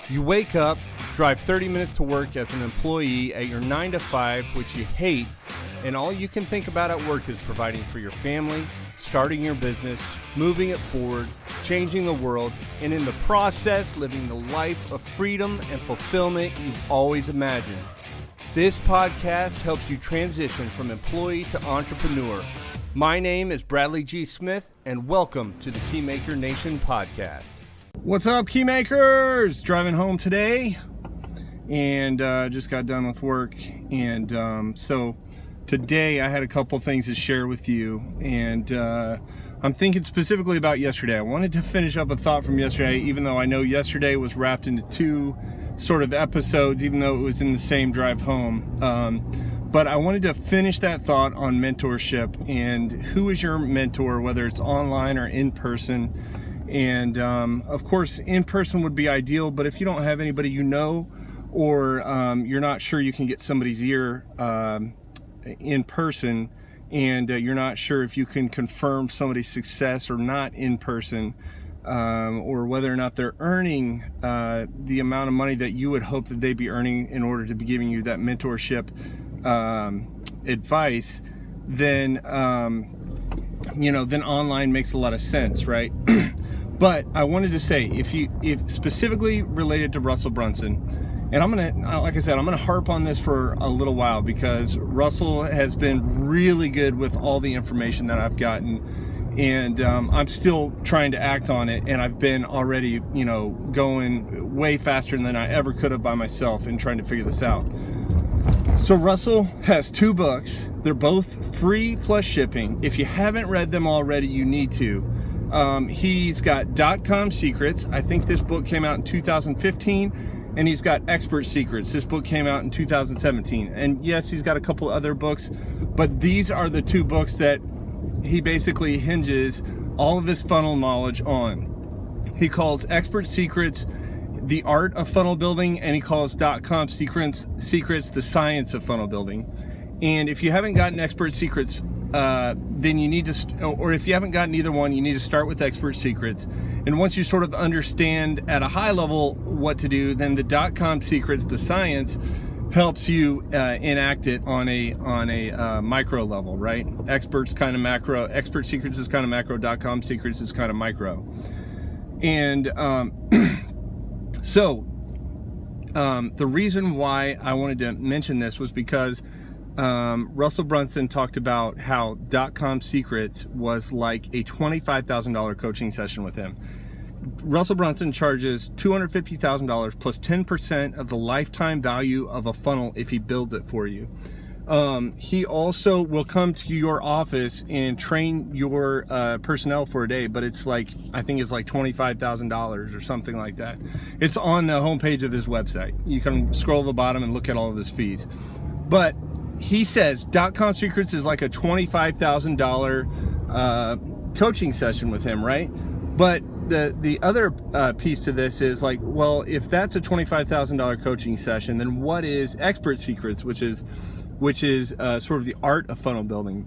You wake up, drive 30 minutes to work as an employee at your 9 to 5, which you hate, and all you can think about at work is providing for your family, starting your business, moving it forward, changing the world, and in the process, living the life of freedom and fulfillment you've always imagined. This podcast helps you transition from employee to entrepreneur. My name is Bradley G. Smith, and welcome to the Keymaker Nation podcast. What's up, Keymakers? Driving home today, and just got done with work, and so today I had a couple things to share with you, and I'm thinking specifically about yesterday. I wanted to finish up a thought from yesterday, even though I know yesterday was wrapped into two sort of episodes, even though it was in the same drive home. But I wanted to finish that thought on mentorship and who is your mentor, whether it's online or in person. And of course, in person would be ideal, but if you don't have anybody you know, or you're not sure you can get somebody's ear in person, and you're not sure if you can confirm somebody's success or not in person, or whether or not they're earning the amount of money that you would hope that they'd be earning in order to be giving you that mentorship advice, then then online makes a lot of sense, right? But I wanted to say, if specifically related to Russell Brunson, and I'm gonna harp on this for a little while because Russell has been really good with all the information that I've gotten, and I'm still trying to act on it, and I've been already, going way faster than I ever could have by myself in trying to figure this out. So Russell has two books. They're both free plus shipping. If you haven't read them already, you need to. He's got .com Secrets. I think this book came out in 2015, and he's got Expert Secrets. This book came out in 2017. And yes, he's got a couple other books, but these are the two books that he basically hinges all of his funnel knowledge on. He calls Expert Secrets the art of funnel building, and he calls .com Secrets the science of funnel building. And if you haven't gotten Expert Secrets, then you need to, or if you haven't gotten either one, you need to start with Expert Secrets. And once you sort of understand at a high level what to do, then the .com Secrets, the science, helps you enact it on a micro level, right? Expert's kind of macro. Expert Secrets is kind of macro. .com Secrets is kind of micro. And so the reason why I wanted to mention this was because Russell Brunson talked about how .com Secrets was like a $25,000 coaching session with him. Russell Brunson charges $250,000 plus 10% of the lifetime value of a funnel if he builds it for you. He also will come to your office and train your personnel for a day, but it's like, I think it's like $25,000 or something like that. It's on the homepage of his website. You can scroll to the bottom and look at all of his fees. But he says .com Secrets is like a $25,000 coaching session with him, right? But the other piece to this is like, well, if that's a $25,000 coaching session, then what is Expert Secrets, which is sort of the art of funnel building?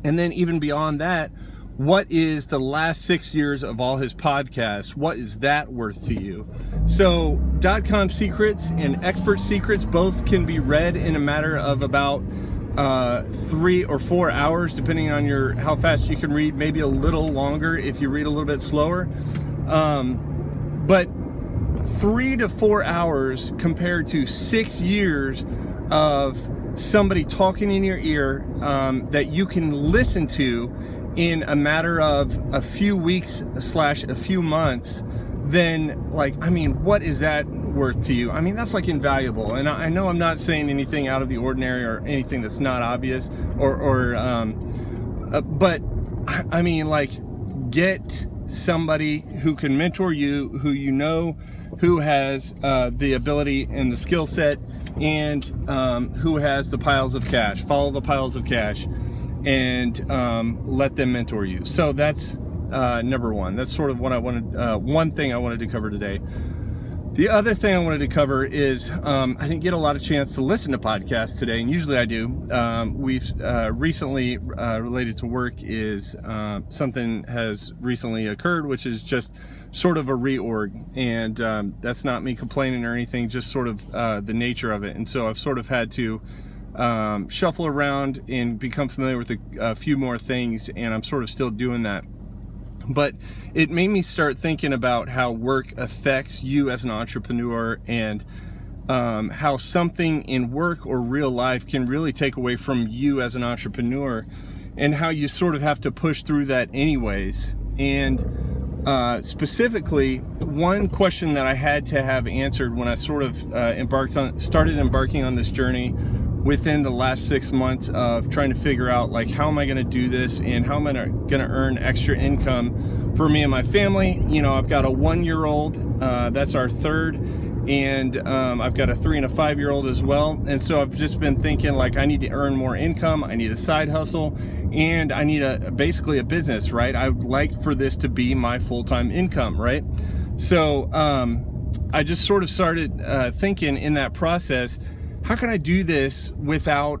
And then even beyond that, what is the last 6 years of all his podcasts? What is that worth to you? So .com Secrets and Expert Secrets both can be read in a matter of about 3 or 4 hours, depending on how fast you can read, maybe a little longer if you read a little bit slower. But 3 to 4 hours compared to 6 years of somebody talking in your ear that you can listen to in a matter of a few weeks / a few months, then what is that worth to you? I mean, that's like invaluable. And I know I'm not saying anything out of the ordinary or anything that's not obvious but I mean, like, get somebody who can mentor you, who has the ability and the skill set, and who has the piles of cash. Follow the piles of cash and let them mentor you. So that's number one. That's sort of what I wanted. One thing I wanted to cover today. The other thing I wanted to cover is I didn't get a lot of chance to listen to podcasts today, and usually I do. We've recently, related to work, is something has recently occurred, which is just sort of a reorg, and that's not me complaining or anything, just sort of the nature of it. And so I've sort of had to shuffle around and become familiar with a few more things, and I'm sort of still doing that. But it made me start thinking about how work affects you as an entrepreneur, and how something in work or real life can really take away from you as an entrepreneur, and how you sort of have to push through that anyways. And specifically, one question that I had to have answered when I sort of started embarking on this journey within the last 6 months of trying to figure out, like, how am I going to do this, and how am I going to earn extra income for me and my family. You know, I've got a 1-year-old, that's our third, and I've got a 3 and a 5-year-old as well. And so I've just been thinking, like, I need to earn more income, I need a side hustle, and I need basically a business, right? I would like for this to be my full-time income, right? So I just sort of started thinking in that process, how can I do this without,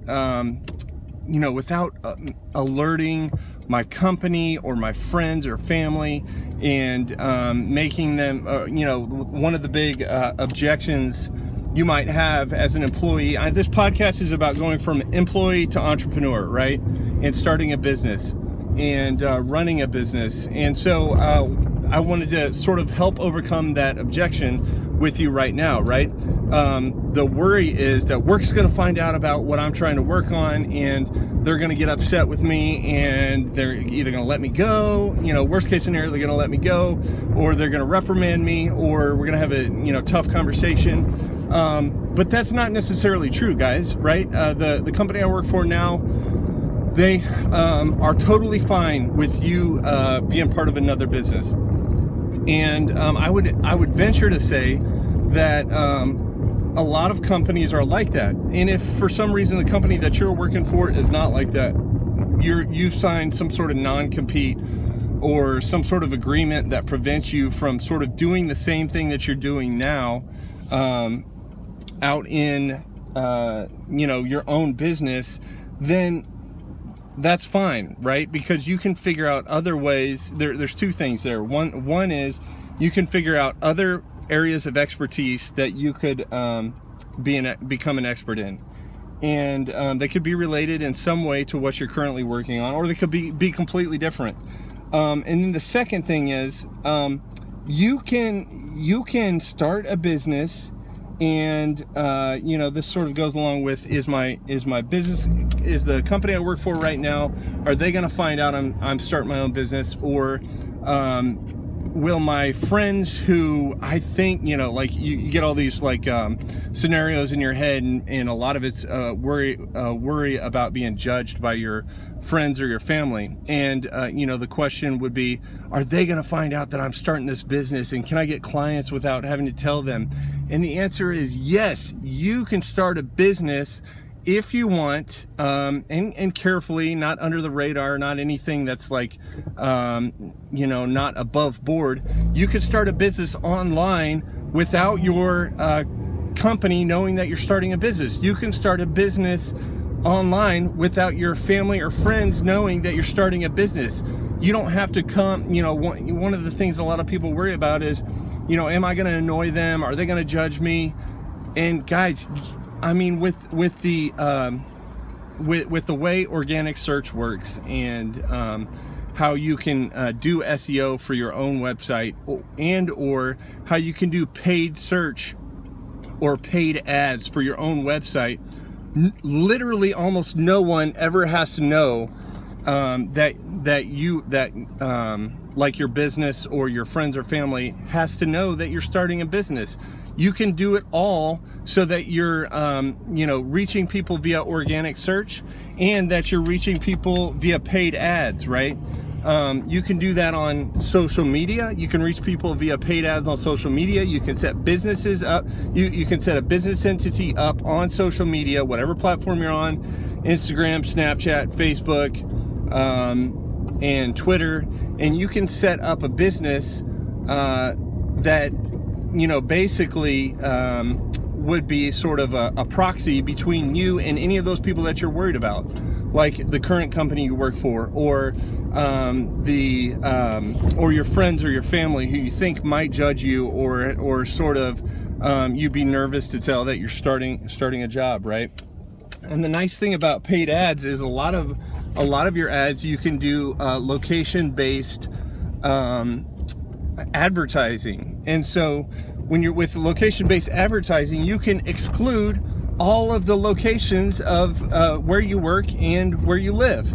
without alerting my company or my friends or family, and making them, one of the big objections you might have as an employee. This podcast is about going from employee to entrepreneur, right? And starting a business and running a business. And so I wanted to sort of help overcome that objection with you right now, right? The worry is that work's going to find out about what I'm trying to work on, and they're going to get upset with me, and they're either going to let me go, worst case scenario, they're going to let me go, or they're going to reprimand me, or we're going to have a tough conversation. But that's not necessarily true, guys, right? The company I work for now, they are totally fine with you being part of another business. And I would venture to say that a lot of companies are like that. And if for some reason the company that you're working for is not like that, you've signed some sort of non-compete or some sort of agreement that prevents you from sort of doing the same thing that you're doing now out in your own business, then that's fine, right? Because you can figure out other ways. There's two things there. One is you can figure out other areas of expertise that you could become an expert in, and they could be related in some way to what you're currently working on, or they could be completely different. And then the second thing is you can start a business, and this sort of goes along with, is my business, is the company I work for right now, are they going to find out I'm starting my own business, or will my friends who I think, you get all these scenarios in your head, and a lot of it's worry about being judged by your friends or your family. And the question would be, are they going to find out that I'm starting this business, and can I get clients without having to tell them? And the answer is yes, you can start a business if you want, and carefully, not under the radar, not anything that's not above board. You could start a business online without your company knowing that you're starting a business. You can start a business online without your family or friends knowing that you're starting a business. You don't have to come, one of the things a lot of people worry about is, am I going to annoy them? Are they going to judge me? And guys, I mean, with the way organic search works, and how you can do SEO for your own website, and or how you can do paid search or paid ads for your own website, literally almost no one ever has to know that your business or your friends or family has to know that you're starting a business. You can do it all so that you're, reaching people via organic search, and that you're reaching people via paid ads, right? You can do that on social media. You can reach people via paid ads on social media. You can set businesses up. You can set a business entity up on social media, whatever platform you're on, Instagram, Snapchat, Facebook, and Twitter. And you can set up a business that basically would be sort of a proxy between you and any of those people that you're worried about. like the current company you work for, or or your friends or your family who you think might judge you, or sort of you'd be nervous to tell that you're starting a job, right? And the nice thing about paid ads is a lot of your ads you can do location-based advertising. And so when you're with location-based advertising, you can exclude all of the locations of where you work and where you live.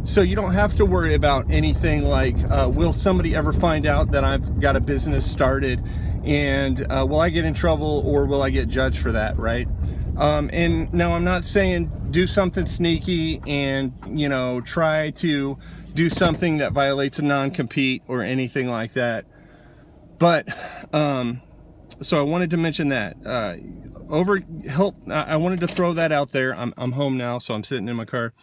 So you don't have to worry about anything like, will somebody ever find out that I've got a business started, and will I get in trouble, or will I get judged for that, right? And now I'm not saying do something sneaky and, try to do something that violates a non-compete or anything like that. But, so I wanted to mention that, I wanted to throw that out there. I'm home now, so I'm sitting in my car.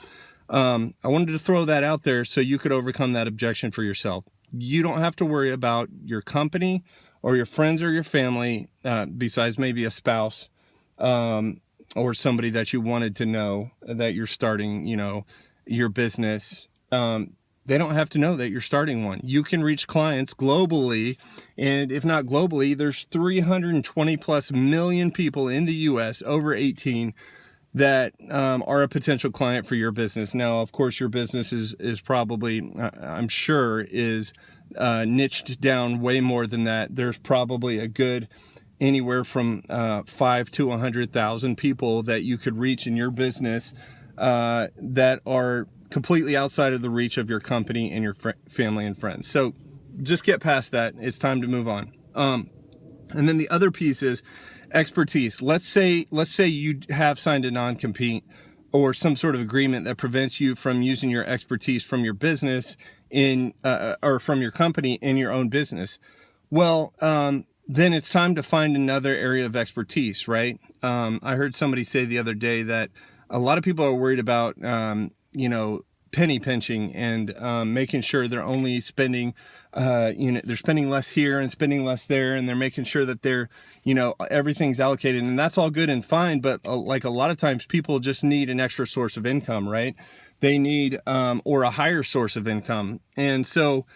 I wanted to throw that out there so you could overcome that objection for yourself. You don't have to worry about your company or your friends or your family, besides maybe a spouse, or somebody that you wanted to know that you're starting, your business. They don't have to know that you're starting one. You can reach clients globally, and if not globally, there's 320 plus million people in the US over 18 that are a potential client for your business. Now, of course, your business is probably, I'm sure, is niched down way more than that. There's probably a good anywhere from 5 to 100,000 people that you could reach in your business that are completely outside of the reach of your company and your family and friends. So just get past that. It's time to move on. And then the other piece is expertise. Let's say you have signed a non-compete or some sort of agreement that prevents you from using your expertise from your business or from your company in your own business. Well, then it's time to find another area of expertise, right? I heard somebody say the other day that a lot of people are worried about, penny pinching and making sure they're only spending, they're spending less here and spending less there, and they're making sure that they're, everything's allocated, and that's all good and fine. But like a lot of times, people just need an extra source of income, right? They need or a higher source of income, and so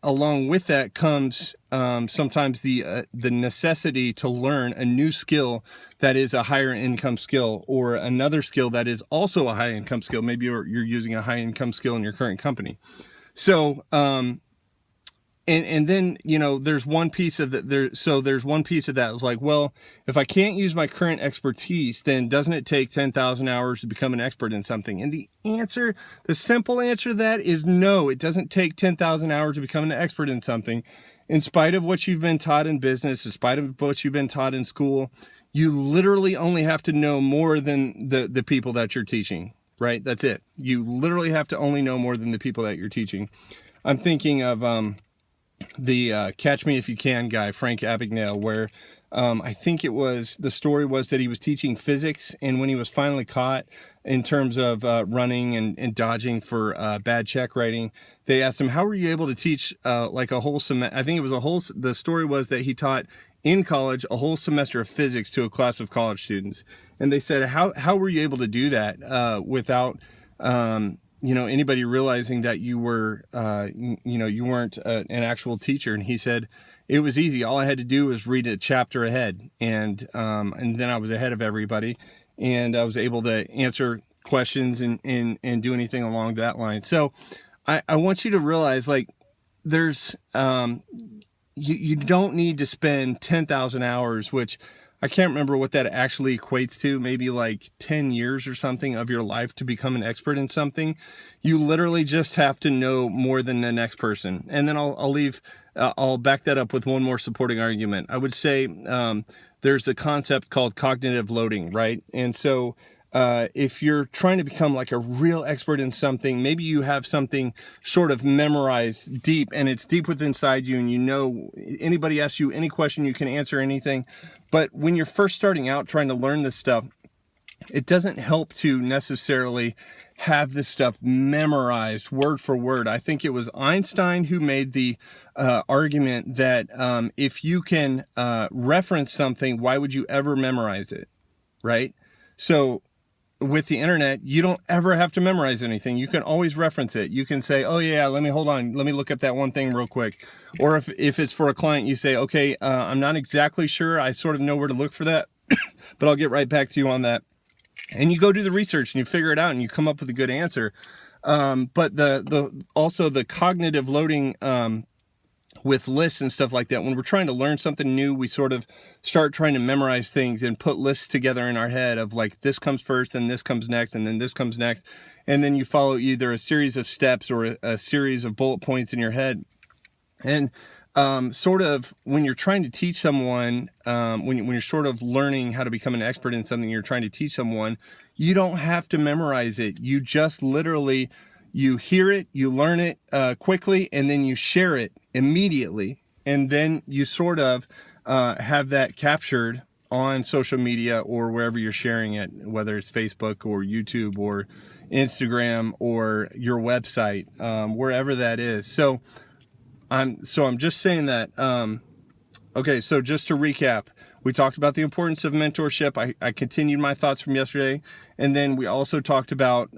along with that comes sometimes the necessity to learn a new skill that is a higher income skill, or another skill that is also a high income skill. Maybe you're using a high income skill in your current company. So and then there's one piece of that. There's one piece of that. It's like, well, if I can't use my current expertise, then doesn't it take 10,000 hours to become an expert in something? And the simple answer to that is no. It doesn't take 10,000 hours to become an expert in something. In spite of what you've been taught in business, in spite of what you've been taught in school, you literally only have to know more than the people that you're teaching, right? That's it. You literally have to only know more than the people that you're teaching. I'm thinking of the Catch Me If You Can guy, Frank Abagnale, where I think the story was that he was teaching physics, and when he was finally caught in terms of running and dodging for bad check writing, they asked him, how were you able to teach like a whole semester? I think the story was that he taught in college a whole semester of physics to a class of college students. And they said, how were you able to do that without anybody realizing that you were, you weren't an actual teacher? And he said, it was easy. All I had to do was read a chapter ahead, and then I was ahead of everybody, and I was able to answer questions and do anything along that line. So I want you to realize, like, there's, you don't need to spend 10,000 hours, which I can't remember what that actually equates to, maybe like 10 years or something of your life to become an expert in something. You literally just have to know more than the next person. And then I'll back that up with one more supporting argument. I would say there's a concept called cognitive loading, right? And so if you're trying to become like a real expert in something, maybe you have something sort of memorized deep, and it's deep within inside you, and anybody asks you any question, you can answer anything. But when you're first starting out trying to learn this stuff, it doesn't help to necessarily have this stuff memorized word for word. I think it was Einstein who made the argument that if you can reference something, why would you ever memorize it, right? So with the internet, you don't ever have to memorize anything. You can always reference it. You can say, oh yeah, let me look up that one thing real quick. Or if it's for a client, you say, okay, I'm not exactly sure. I sort of know where to look for that, but I'll get right back to you on that. And you go do the research and you figure it out and you come up with a good answer. But also the cognitive loading, with lists and stuff like that, when we're trying to learn something new, we sort of start trying to memorize things and put lists together in our head of like, this comes first and this comes next and then this comes next. And then you follow either a series of steps or a series of bullet points in your head. And sort of when you're trying to teach someone, when you're sort of learning how to become an expert in something you're trying to teach someone, you don't have to memorize it. You just literally, you hear it, you learn it quickly, and then you share it immediately. And then you sort of have that captured on social media or wherever you're sharing it, whether it's Facebook or YouTube or Instagram or your website, wherever that is. So I'm just saying that, okay, so just to recap, we talked about the importance of mentorship. I continued my thoughts from yesterday. And then we also talked about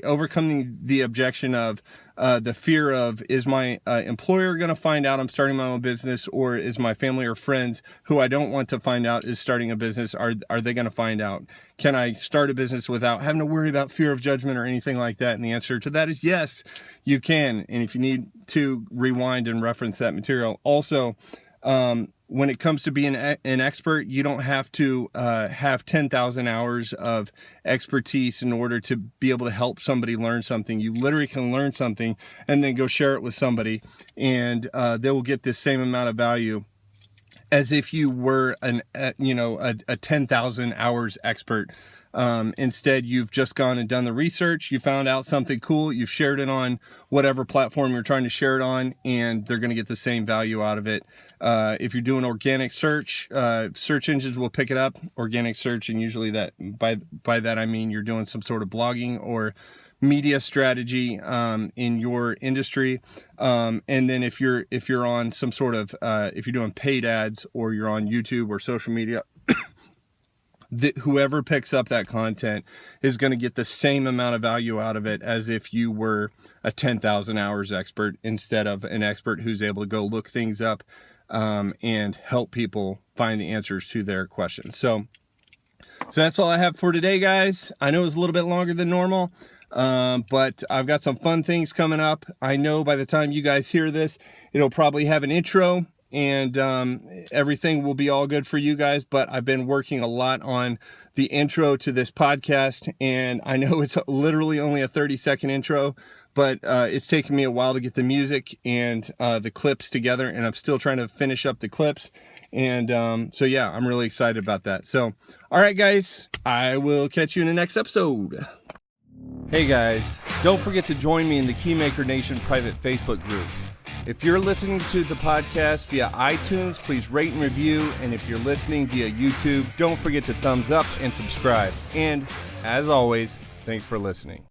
overcoming the objection of the fear of, is my employer going to find out I'm starting my own business, or is my family or friends who I don't want to find out is starting a business, are they going to find out? Can I start a business without having to worry about fear of judgment or anything like that? And the answer to that is yes, you can. And if you need to, rewind and reference that material. Also, when it comes to being an expert, you don't have to have 10,000 hours of expertise in order to be able to help somebody learn something. You literally can learn something and then go share it with somebody, and they will get the same amount of value as if you were a 10,000 hours expert. Instead, you've just gone and done the research, you found out something cool, you've shared it on whatever platform you're trying to share it on, and they're going to get the same value out of it. If you're doing organic search, search engines will pick it up, organic search, and usually that by that I mean you're doing some sort of blogging or media strategy in your industry. And then if you're on some sort of if you're doing paid ads or you're on YouTube or social media, whoever picks up that content is going to get the same amount of value out of it as if you were a 10,000 hours expert instead of an expert who's able to go look things up and help people find the answers to their questions. So that's all I have for today, guys. I know it's a little bit longer than normal, but I've got some fun things coming up. I know by the time you guys hear this, it'll probably have an intro, and everything will be all good for you guys. But I've been working a lot on the intro to this podcast, and I know it's literally only a 30-second intro, but it's taken me a while to get the music and the clips together, and I'm still trying to finish up the clips. And so yeah, I'm really excited about that. So all right, guys, I will catch you in the next episode. Hey guys, don't forget to join me in the Keymaker Nation private Facebook group. If you're listening to the podcast via iTunes, please rate and review. And if you're listening via YouTube, don't forget to thumbs up and subscribe. And as always, thanks for listening.